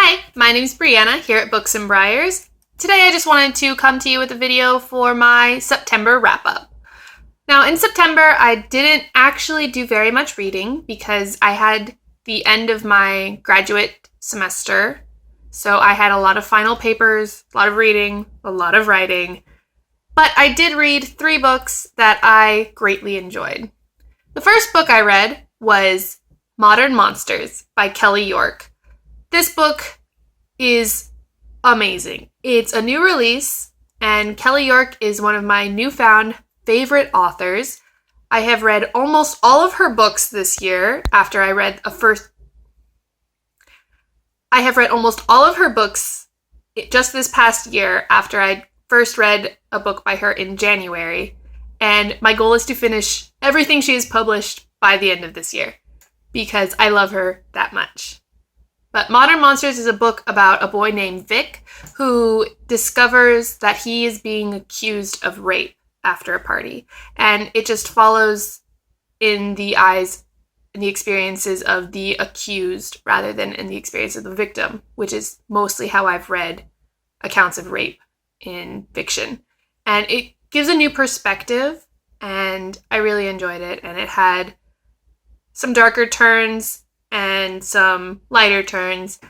Hi, my name's Brianna here at Books&Briars. Today I just wanted to come to you with a video for my September wrap-up. Now in September I didn't actually do very much reading because I had the end of my graduate semester, so I had a lot of final papers, a lot of reading, a lot of writing, but I did read 3 books that I greatly enjoyed. The first book I read was Modern Monsters by Kelley York. This book is amazing. It's a new release, and Kelley York is one of my newfound favorite authors. I have read almost all of her books this year after I read I have read almost all of her books just this past year after I first read a book by her in January, and my goal is to finish everything she has published by the end of this year because I love her that much. But Modern Monsters is a book about a boy named Vic who discovers that he is being accused of rape after a party. And it just follows in the experiences of the accused rather than in the experience of the victim, which is mostly how I've read accounts of rape in fiction. And it gives a new perspective, and I really enjoyed it. And it had some darker turns and some lighter turns,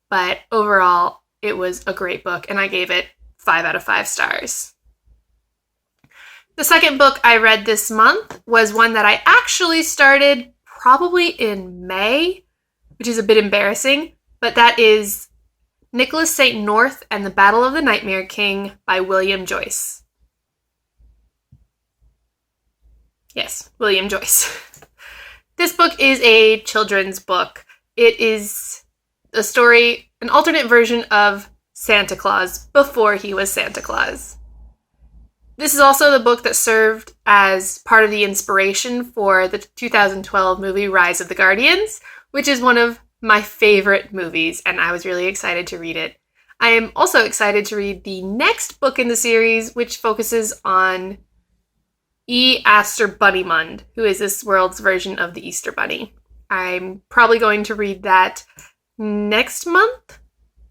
but overall it was a great book, and I gave it 5 out of 5 stars. The second book I read this month was one that I actually started probably in May, which is a bit embarrassing, but that is Nicholas St. North and the Battle of the Nightmare King by William Joyce. Yes, William Joyce. This book is a children's book. It is a story, an alternate version of Santa Claus before he was Santa Claus. This is also the book that served as part of the inspiration for the 2012 movie Rise of the Guardians, which is one of my favorite movies, and I was really excited to read it. I am also excited to read the next book in the series, which focuses on E. Aster Bunnymund, who is this world's version of the Easter Bunny. I'm probably going to read that next month,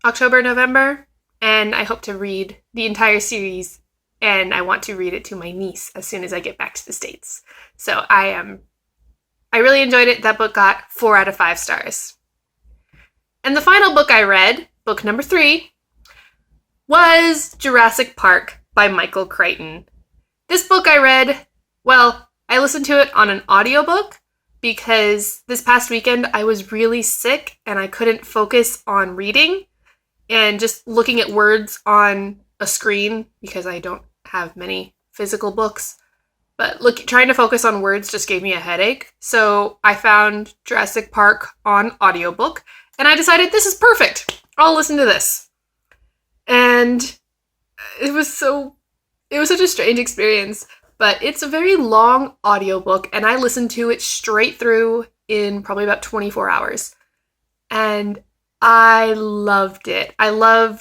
October, November, and I hope to read the entire series, and I want to read it to my niece as soon as I get back to the States. So I really enjoyed it. That book got 4 out of 5 stars. And the final book I read, book number 3, was Jurassic Park by Michael Crichton. This book I read, I listened to it on an audiobook because this past weekend I was really sick and I couldn't focus on reading and just looking at words on a screen because I don't have many physical books. But trying to focus on words just gave me a headache. So I found Jurassic Park on audiobook and I decided this is perfect. I'll listen to this. And it was such a strange experience, but it's a very long audiobook, and I listened to it straight through in probably about 24 hours. And I loved it. I've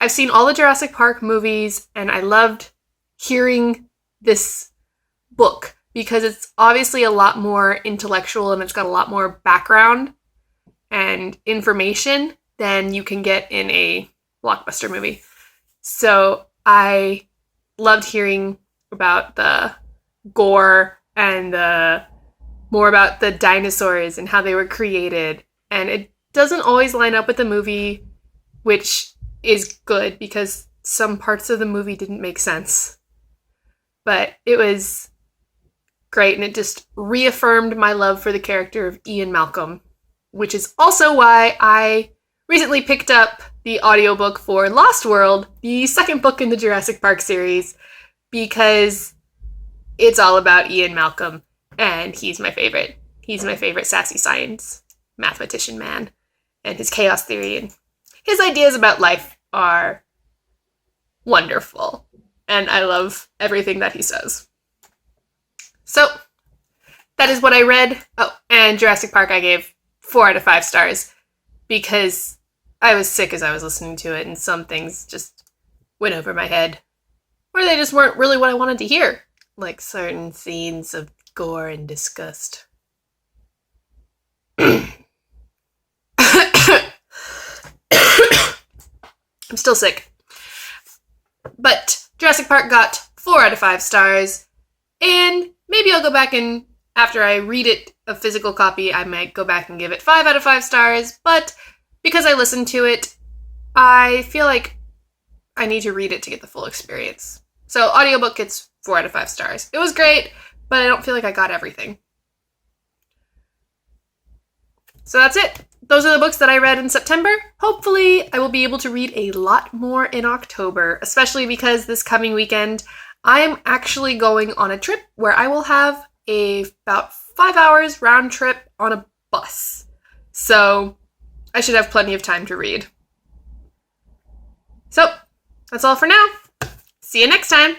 seen all the Jurassic Park movies, and I loved hearing this book because it's obviously a lot more intellectual and it's got a lot more background and information than you can get in a blockbuster movie. So I loved hearing about the gore and more about the dinosaurs and how they were created. And it doesn't always line up with the movie, which is good because some parts of the movie didn't make sense. But it was great, and it just reaffirmed my love for the character of Ian Malcolm, which is also why I recently picked up the audiobook for Lost World, the second book in the Jurassic Park series, because it's all about Ian Malcolm, and he's my favorite. He's my favorite sassy science mathematician man, and his chaos theory and his ideas about life are wonderful, and I love everything that he says. So, that is what I read. Oh, and Jurassic Park I gave 4 out of 5 stars, because I was sick as I was listening to it, and some things just went over my head, or they just weren't really what I wanted to hear, like certain scenes of gore and disgust. still sick. But Jurassic Park got 4 out of 5 stars, and maybe I'll go back and, after I read it, a physical copy, I might go back and give it 5 out of 5 stars, but because I listened to it, I feel like I need to read it to get the full experience. So audiobook gets 4 out of 5 stars. It was great, but I don't feel like I got everything. So that's it. Those are the books that I read in September. Hopefully, I will be able to read a lot more in October, especially because this coming weekend, I am actually going on a trip where I will have about 5 hours round trip on a bus. So I should have plenty of time to read. So that's all for now. See you next time.